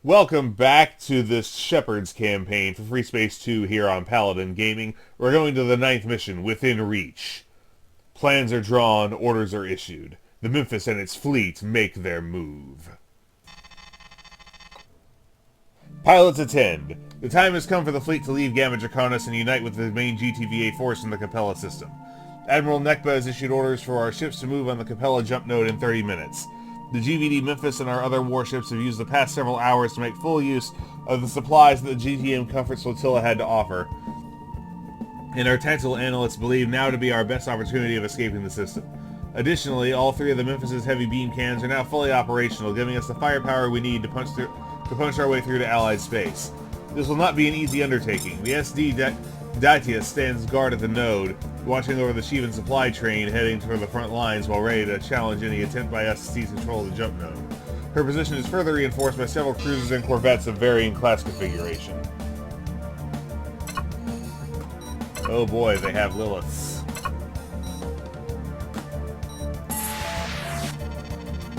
Welcome back to this Shepherd's campaign for Freespace 2 here on Paladin Gaming. We're going to the 9th mission, Within Reach. Plans are drawn, orders are issued. The Memphis and its fleet make their move. Pilots attend. The time has come for the fleet to leave Gamma Draconis and unite with the main GTVA force in the Capella system. Admiral Nekba has issued orders for our ships to move on the Capella jump node in 30 minutes. The GVD Memphis and our other warships have used the past several hours to make full use of the supplies that the GTM Comfort Flotilla had to offer, and our tactical analysts believe now to be our best opportunity of escaping the system. Additionally, all three of the Memphis's heavy beam cannons are now fully operational, giving us the firepower we need to punch our way through to Allied space. This will not be an easy undertaking. The SD Datius stands guard at the node, watching over the Shivan supply train heading toward the front lines while ready to challenge any attempt by us to seize control of the jump node. Her position is further reinforced by several cruisers and corvettes of varying class configuration. Oh boy, they have Liliths.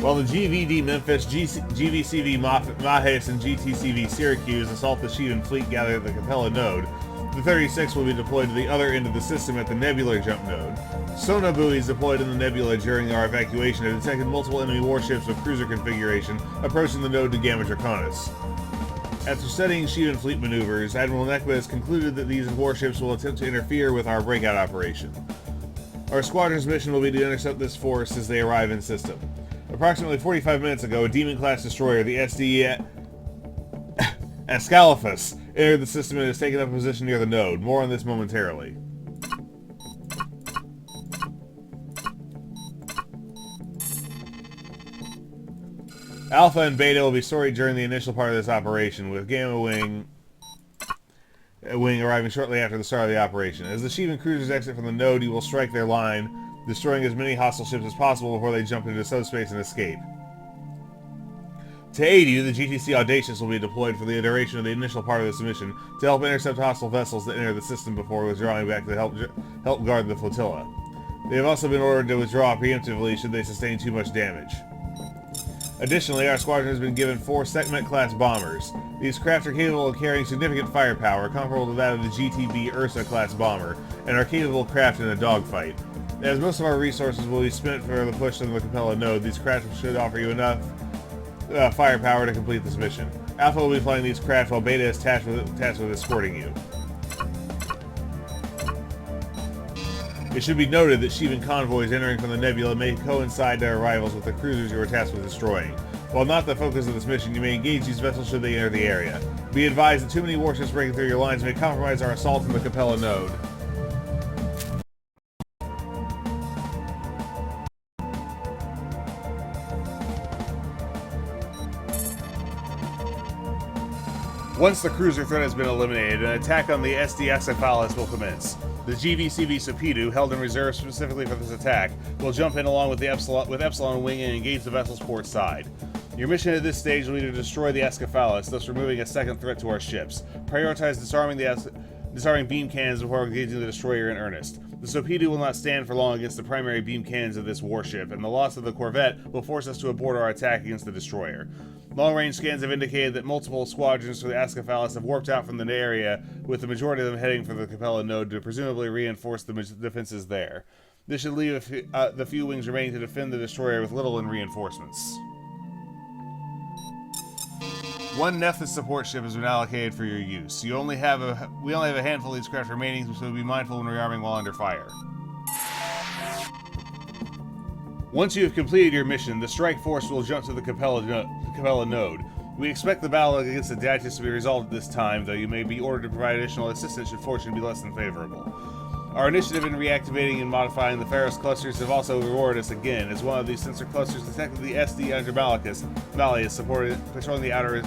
While the GVD Memphis, GVCv Memphis, and GTCv Syracuse assault the Shivan fleet gathered at the Capella node, the 36 will be deployed to the other end of the system at the nebular jump node. Sonar buoys deployed in the nebula during our evacuation have detected multiple enemy warships of cruiser configuration approaching the node to Gamma Draconis. After studying Shivan fleet maneuvers, Admiral Nekba has concluded that these warships will attempt to interfere with our breakout operation. Our squadron's mission will be to intercept this force as they arrive in system. Approximately 45 minutes ago, a Demon-class destroyer, the SD Ascalaphus, entered the system and has taken up a position near the node. More on this momentarily. Alpha and Beta will be sorted during the initial part of this operation, with Gamma Wing arriving shortly after the start of the operation. As the Shivan cruisers exit from the node, you will strike their line, destroying as many hostile ships as possible before they jump into subspace and escape. To aid you, the GTC Audacious will be deployed for the duration of the initial part of this mission to help intercept hostile vessels that enter the system before withdrawing back to help guard the flotilla. They have also been ordered to withdraw preemptively should they sustain too much damage. Additionally, our squadron has been given 4 Sekhmet-class bombers. These craft are capable of carrying significant firepower, comparable to that of the GTB Ursa-class bomber, and are capable craft in a dogfight. As most of our resources will be spent for the push to the Capella node, these craft should offer you enough firepower to complete this mission. Alpha will be flying these craft while Beta is tasked with escorting you. It should be noted that Shivan convoys entering from the nebula may coincide their arrivals with the cruisers you are tasked with destroying. While not the focus of this mission, you may engage these vessels should they enter the area. Be advised that too many warships breaking through your lines may compromise our assault on the Capella node. Once the cruiser threat has been eliminated, an attack on the SD Ascalaphus will commence. The GVCv Sopedu, held in reserve specifically for this attack, will jump in along with Epsilon Wing and engage the vessel's port side. Your mission at this stage will be to destroy the Ascalaphus, thus removing a second threat to our ships. Prioritize disarming beam cannons before engaging the destroyer in earnest. The Sopedu will not stand for long against the primary beam cannons of this warship, and the loss of the corvette will force us to abort our attack against the destroyer. Long-range scans have indicated that multiple squadrons for the Ascalaphus have warped out from the area, with the majority of them heading for the Capella node to presumably reinforce the defenses there. This should leave the few wings remaining to defend the destroyer with little in reinforcements. One Nephis support ship has been allocated for your use. We only have a handful of these craft remaining, so be mindful when rearming while under fire. Once you have completed your mission, the strike force will jump to the Capella node. We expect the battle against the Datius to be resolved at this time, though you may be ordered to provide additional assistance should fortune be less than favorable. Our initiative in reactivating and modifying the Pharos clusters have also rewarded us again, as one of these sensor clusters detected the SD Andromalius patrolling the outer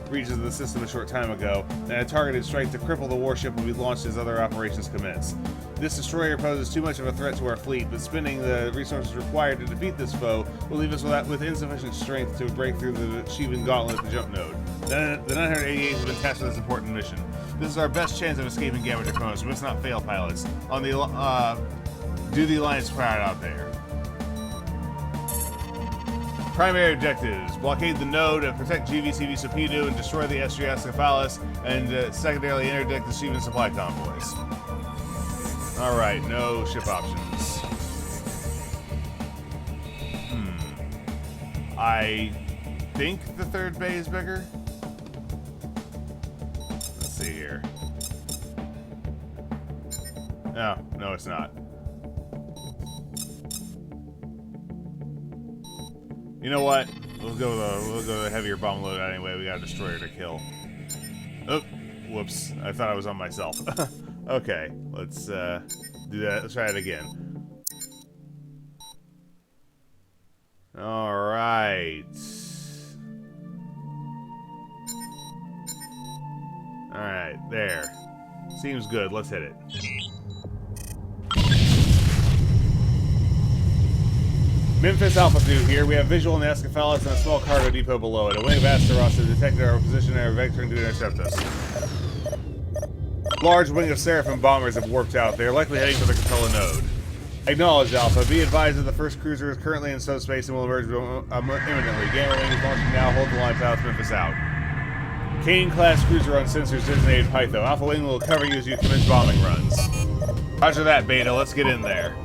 reaches of the system a short time ago, and a targeted strike to cripple the warship will be launched as other operations commence. This destroyer poses too much of a threat to our fleet, but spending the resources required to defeat this foe will leave us with insufficient strength to break through the Shivan gauntlet at the jump node. The 988 has been tasked with this important mission. This is our best chance of escaping Gamma Draconis. We must not fail, pilots. Do the Alliance proud out there. Primary objectives: blockade the node, protect GVCv Sopedu, and destroy the Ascalaphus, and secondarily interdict the Shivan supply convoys. Alright, no ship options. I think the third bay is bigger. Let's see here. No, it's not. You know what? We'll go with a heavier bomb load anyway. We got a destroyer to kill. Oh, whoops! I thought I was on myself. Okay, let's do that. Let's try it again. All right. All right, there. Seems good. Let's hit it. Memphis Alpha 2 here. We have visual on the Ascalaphus and a small cargo depot below it. A wing of Ascalaphus has detected our position and are vectoring to intercept us. Large wing of Seraphim bombers have warped out. They are likely heading for the Capella node. Acknowledged, Alpha. Be advised that the first cruiser is currently in subspace and will emerge imminently. Gamma wing is launching now. Hold the line path Memphis out. Kane-class cruiser on sensors designated Pytho. Alpha wing will cover you as you commence bombing runs. Roger that, Beta. Let's get in there.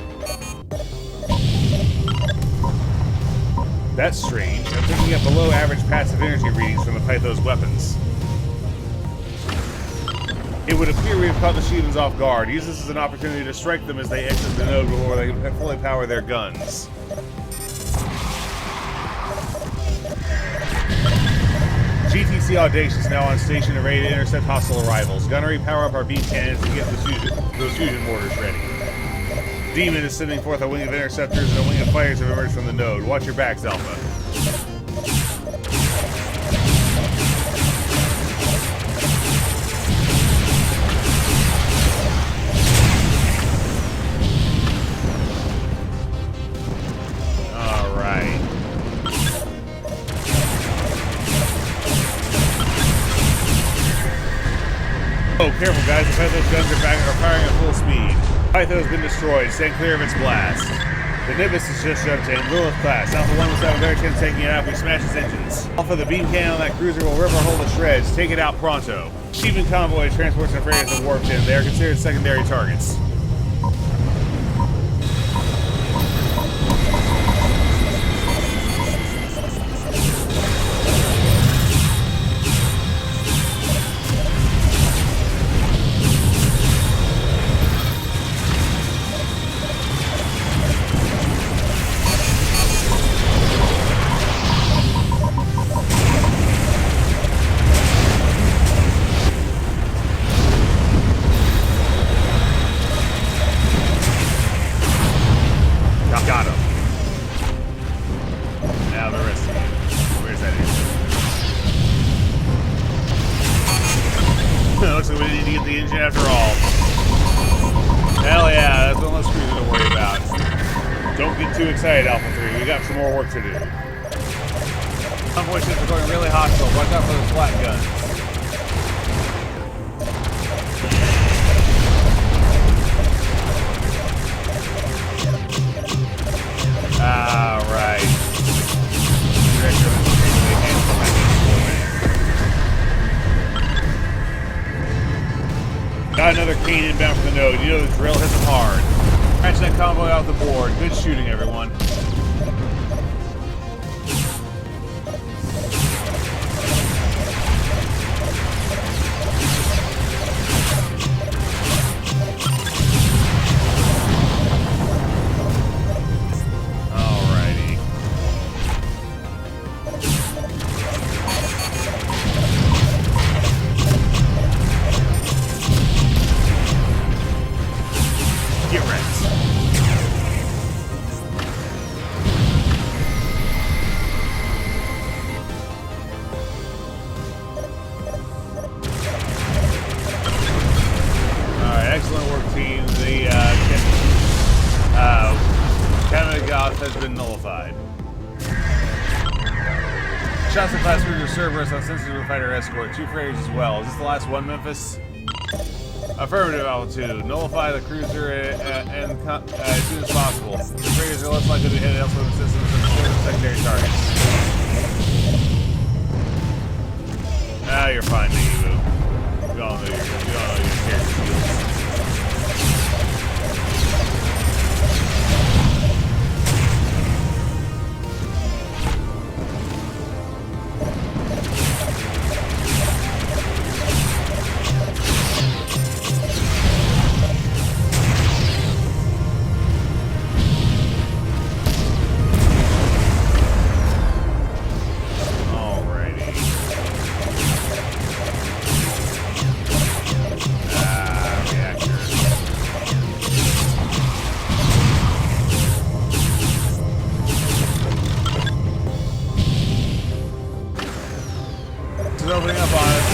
That's strange. I'm picking up below average passive energy readings from the Pytho's weapons. It would appear we have caught the Shivans off guard. Use this as an opportunity to strike them as they exit the node before they can fully power their guns. GTC Audacious now on station and ready to intercept hostile arrivals. Gunnery, power up our beam cannons and get those fusion mortars ready. Demon is sending forth a wing of interceptors and a wing of fighters have emerged from the node. Watch your backs, Alpha. Alright. Oh, careful guys, the Pytho's guns are firing at full speed. Pytho has been destroyed. Stand clear of its blast. The Nebula is just jumped in. Lilith class. Alpha 1 will have a better chance taking it out if we smash its engines. Alpha, the beam cannon on that cruiser will rip our hull to shreds. Take it out pronto. Shivan convoy transports and freighters have warped in. They are considered secondary targets. Got him. Now the rest of you. Where's that engine? Looks like we need to get the engine after all. Hell yeah, that's one less cruiser to worry about. Don't get too excited, Alpha 3. We got some more work to do. Convoy ships are going really hostile. Watch out for those flat guns. Alright. Got another Kane inbound from the node. You know the drill, hit them hard. Catch that convoy off the board. Good shooting, everyone. Has been nullified. Shots of class cruiser Cerberus on sensors with fighter escort. 2 freighters as well. Is this the last one, Memphis? Affirmative, altitude. Nullify the cruiser as soon as possible. The frigates are less likely to hit elsewhere in the system than the secondary targets. Ah, you're fine, Nebu. We all know your character skills. Opening up on it.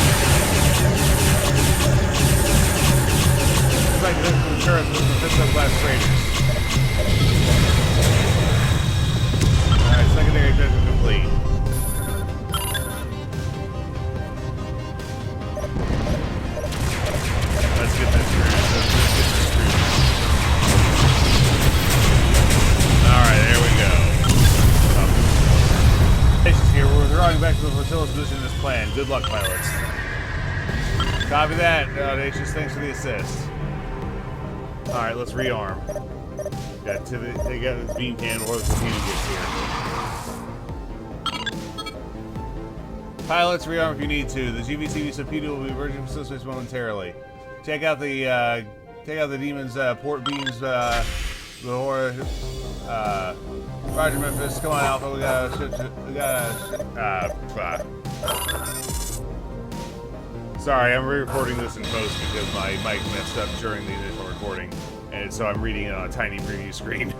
It's like this from the turret with the 5th class freighters. Alright, secondary objective complete. Let's get this through. Alright, there we go. Here, we're withdrawing back to the flotilla position as planned. Good luck, pilots. Copy that, Audacious. Thanks for the assist. Alright, let's rearm. Got they got this beam can before the torpedo gets here. Pilots, rearm if you need to. The GVCv Sopedu will be emerging from subspace momentarily. Check out the demon's port beams before Roger, Memphis. Come on, Alpha. We gotta Sorry, I'm re-recording this in post because my mic messed up during the initial recording, and so I'm reading it on a tiny preview screen.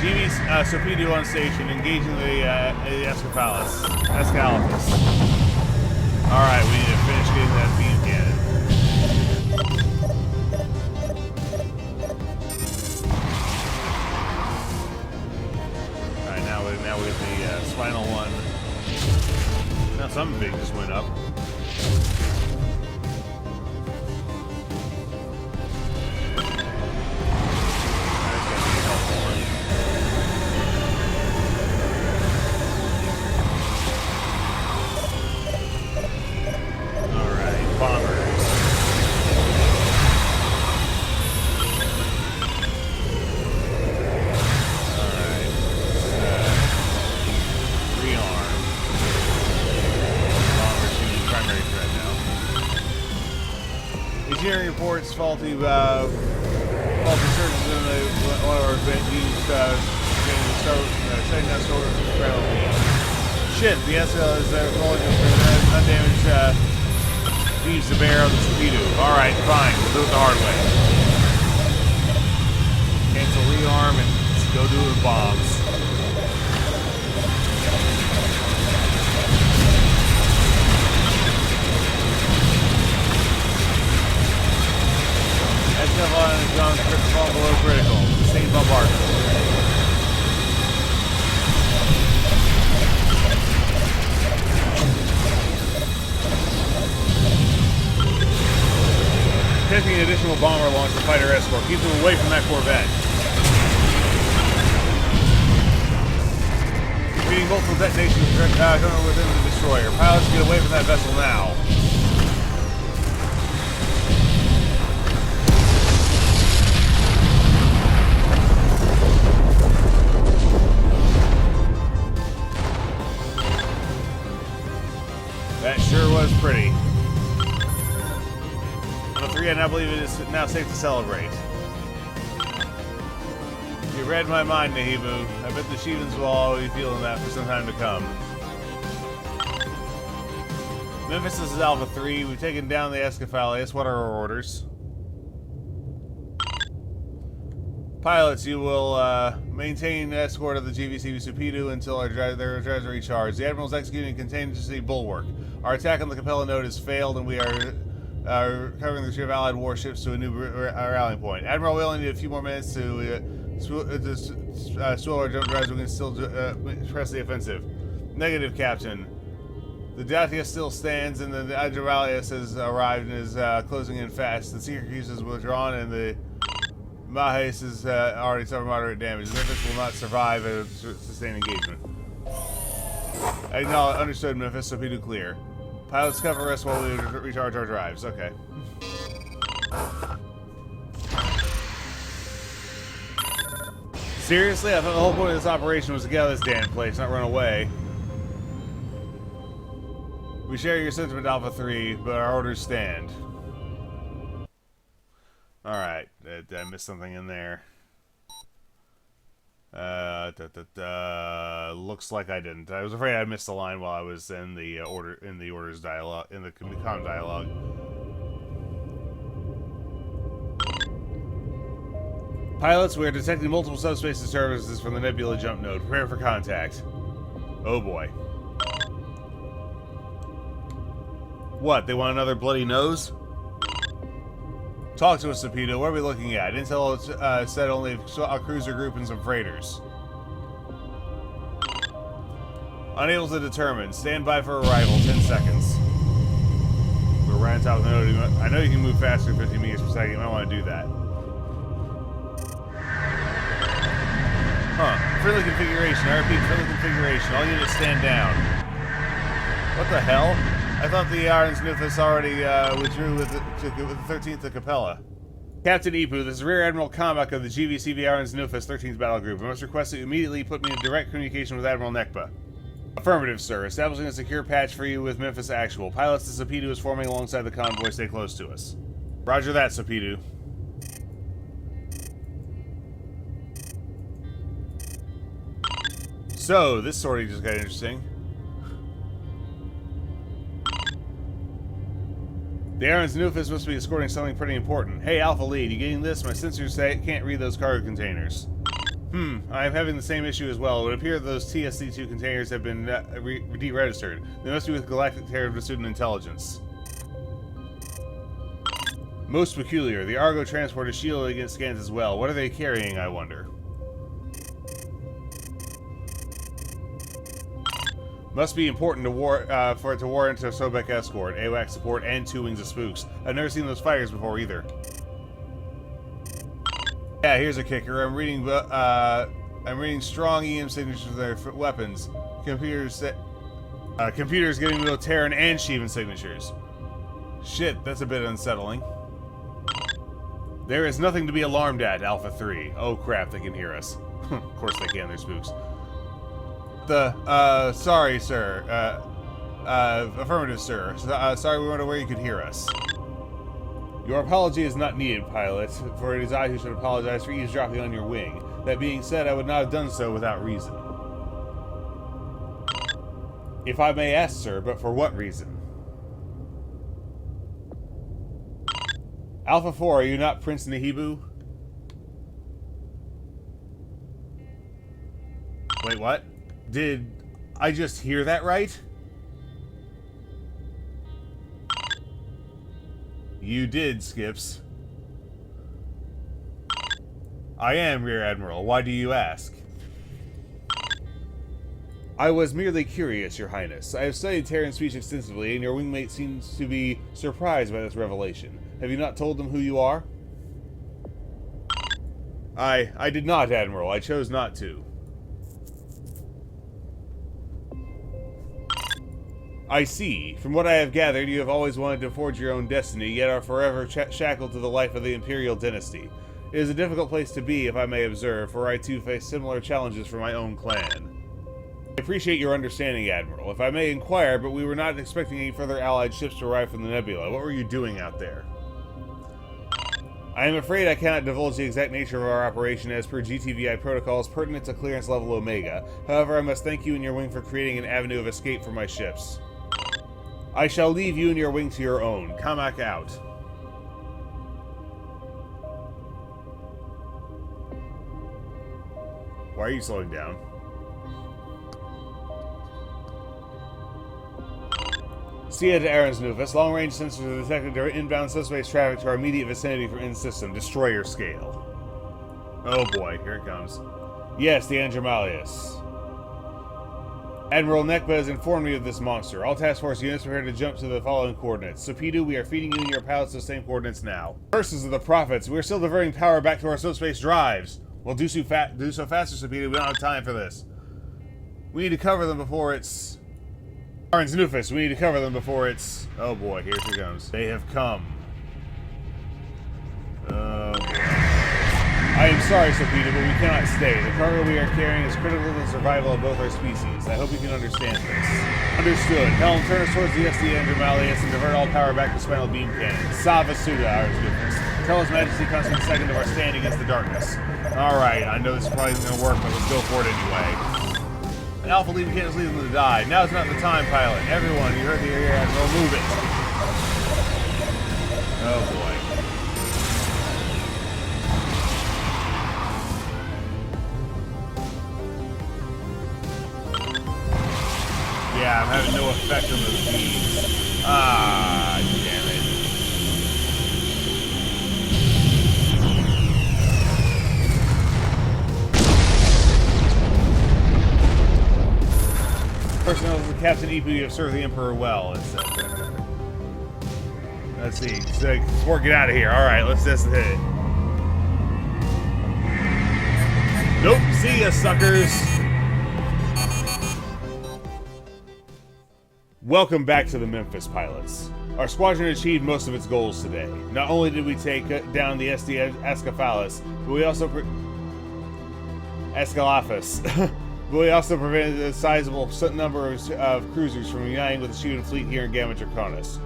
GVD Sopedu on station, engaging the Ascalaphus. Alright, we need to finish getting that beam cannon. Alright, now we have the spinal one. Now something big just went up. Reports faulty surges in one of our used Sathanas orders to travel beam. Shit, the SL is rolling undamaged beams to bear on the Sopedu. Alright, fine, we'll do it the hard way. Cancel rearm and let's go do it with bombs. Shivan has gone fall below critical. Sustained bombardment. Attempting an additional bomber launch to fighter escort. Keep them away from that Corvette. Reading multiple detonations within the destroyer. Pilots get away from that vessel now. That sure was pretty. On 3, I now believe it is now safe to celebrate. You read my mind, Nahibu. I bet the Shivans will all be feeling that for some time to come. Memphis, this is Alpha 3. We've taken down the Ascalaphus. What are our orders? Pilots, you will maintain escort of the GVCv Sopedu until their drives are recharged. The Admiral's executing a contingency bulwark. Our attack on the Capella node has failed, and we are covering the ship of Allied warships to a new rallying point. Admiral, we only need a few more minutes to swell our jump drives. We can still press the offensive. Negative, Captain. The Dacia still stands, and the Andromalius has arrived and is closing in fast. The Syracuse is withdrawn, and the Mahes has already suffered moderate damage. Memphis will not survive a sustained engagement. Acknowledge. Understood, Memphis. Sopedu clear. Pilots cover us while we recharge our drives. Okay. Seriously? I thought the whole point of this operation was to get out of this damn place, not run away. We share your sentiment, Alpha 3, but our orders stand. Alright, did I miss something in there? Looks like I didn't. I was afraid I missed a line while I was in the orders dialogue, in the comm dialogue. Pilots, we are detecting multiple subspace disturbances from the nebula jump node. Prepare for contact. Oh boy. What, they want another bloody nose? Talk to us, Sopedu. What are we looking at? Intel said only a cruiser group and some freighters. Unable to determine. Stand by for arrival. 10 seconds. We're right on top of the node. I know you can move faster than 50 meters per second. You might want to do that. Huh. Friendly configuration. I repeat, friendly configuration. All units stand down. What the hell? I thought the Memphis already withdrew with the 13th to Capella. Captain Ipu, this is Rear Admiral Kamak of the GVCv Memphis 13th Battle Group. I must request that you immediately put me in direct communication with Admiral Nekba. Affirmative, sir. Establishing a secure patch for you with Memphis Actual. Pilots to Sopedu is forming alongside the convoy. Stay close to us. Roger that, Sopedu. So, this sortie just got interesting. The Memphis must be escorting something pretty important. Hey, Alpha Lead, you getting this? My sensors say it can't read those cargo containers. I'm having the same issue as well. It would appear that those TSC-2 containers have been deregistered. They must be with Galactic Terror Vasudan Intelligence. Most peculiar. The Argo transport is shielded against scans as well. What are they carrying, I wonder? Must be important to for it to war into Orbos-Gak Escort, AWAC support, and 2 wings of spooks. I've never seen those fighters before either. Yeah, here's a kicker. I'm reading strong EM signatures of their weapons. Computers giving me both Terran and Shivan signatures. Shit, that's a bit unsettling. There is nothing to be alarmed at, Alpha 3. Oh crap, they can hear us. Of course they can, they're spooks. Sorry, sir. Affirmative, sir. Sorry we weren't aware you could hear us. Your apology is not needed, pilot, for it is I who should apologize for eavesdropping on your wing. That being said, I would not have done so without reason. If I may ask, sir, but for what reason? Alpha 4, are you not Prince Nahibu? Wait, what? Did I just hear that right? You did, Skips. I am, Rear Admiral. Why do you ask? I was merely curious, Your Highness. I have studied Terran speech extensively, and your wingmate seems to be surprised by this revelation. Have you not told them who you are? I did not, Admiral. I chose not to. I see. From what I have gathered, you have always wanted to forge your own destiny, yet are forever shackled to the life of the Imperial dynasty. It is a difficult place to be, if I may observe, for I too face similar challenges for my own clan. I appreciate your understanding, Admiral. If I may inquire, but we were not expecting any further allied ships to arrive from the nebula. What were you doing out there? I am afraid I cannot divulge the exact nature of our operation as per GTVI protocols pertinent to clearance level Omega. However, I must thank you and your wing for creating an avenue of escape for my ships. I shall leave you and your wing to your own. Kamak out. Why are you slowing down? Sia to Memphis. Long-range sensors have detected inbound subspace traffic to our immediate vicinity from in-system. Destroyer scale. Oh boy, here it comes. Yes, the Andromalius. Admiral Nekba has informed me of this monster. All task force units prepare to jump to the following coordinates. Sopedu, we are feeding you and your pilots those same coordinates now. Curses of the prophets, we are still diverting power back to our subspace drives. Well, do so faster, Sopedu. We don't have time for this. We need to cover them before it's... Memphis, we need to cover them before it's... Oh boy, here she comes. They have come. Oh boy. I am sorry, Sopedu, but we cannot stay. The cargo we are carrying is critical to the survival of both our species. I hope you can understand this. Understood. Helm, turn us towards the SD Andromalius and divert all power back to spinal beam cannons. Vasudan, our goodness. Tell His Majesty constant second of our stand against the darkness. Alright, I know this is probably not going to work, but let's go for it anyway. Alpha, we can't just leave them to die. Now's not the time, pilot. Everyone, you heard the air admiral, move it. Oh boy. Yeah, I'm having no effect on those beams. Ah, damn it. Personnel of the Captain Ipu, you have served the Emperor well. Let's see. Sport, get out of here. Alright, let's just hit it. Nope, see ya, suckers. Welcome back to the Memphis, pilots. Our squadron achieved most of its goals today. Not only did we take down the SD Ascalaphus, but we also but we also prevented a sizable number of cruisers from uniting with the Shivan fleet here in Gamma Draconis.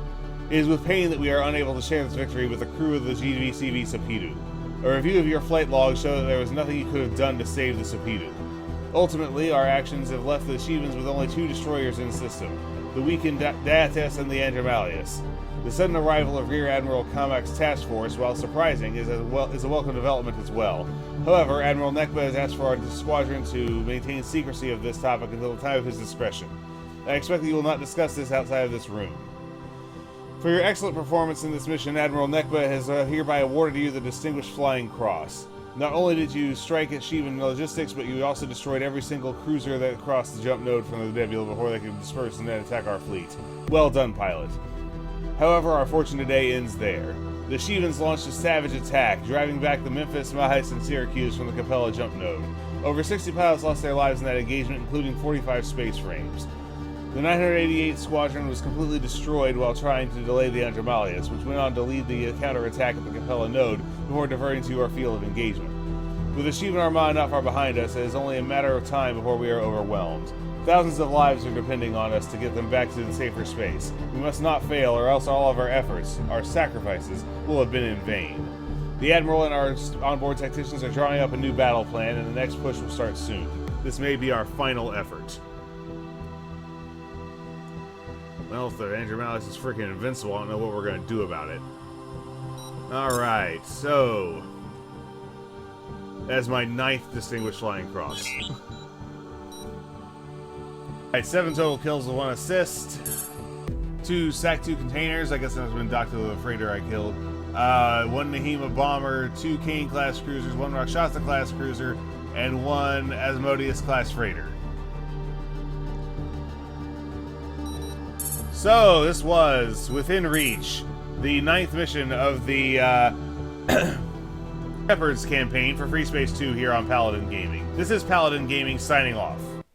It is with pain that we are unable to share this victory with the crew of the GVCv Sopedu. A review of your flight logs show that there was nothing you could have done to save the Sopedu. Ultimately, our actions have left the Shivans with only 2 destroyers in the system, the weakened Datus and the Andromalius. The sudden arrival of Rear Admiral Kamak's task force, while surprising, is a welcome development as well. However, Admiral Nekba has asked for our squadron to maintain secrecy of this topic until the time of his discretion. I expect that you will not discuss this outside of this room. For your excellent performance in this mission, Admiral Nekba has hereby awarded you the Distinguished Flying Cross. Not only did you strike at Shivan logistics, but you also destroyed every single cruiser that crossed the jump node from the nebula before they could disperse and then attack our fleet. Well done, pilot. However, our fortune today ends there. The Shivans launched a savage attack, driving back the Memphis, Mahis, and Syracuse from the Capella jump node. Over 60 pilots lost their lives in that engagement, including 45 space frames. The 988 Squadron was completely destroyed while trying to delay the Andromalius, which went on to lead the counterattack at the Capella node before diverting to our field of engagement. With the Shivan Armada not far behind us, it is only a matter of time before we are overwhelmed. Thousands of lives are depending on us to get them back to the safer space. We must not fail, or else all of our efforts, our sacrifices, will have been in vain. The Admiral and our onboard tacticians are drawing up a new battle plan, and the next push will start soon. This may be our final effort. Well, if the Andromalius is freaking invincible, I don't know what we're going to do about it. Alright, so... that's my 9th Distinguished Flying Cross. Alright, 7 total kills with 1 assist. 2 SAC-2 containers, I guess that was been docked to the freighter I killed. 1 Nahima bomber, 2 Kane-class cruisers, 1 Rakshasa-class cruiser, and 1 Asmodeus-class freighter. So, this was, within reach, the 9th mission of the Shepard's campaign for Freespace 2 here on Paladin Gaming. This is Paladin Gaming signing off.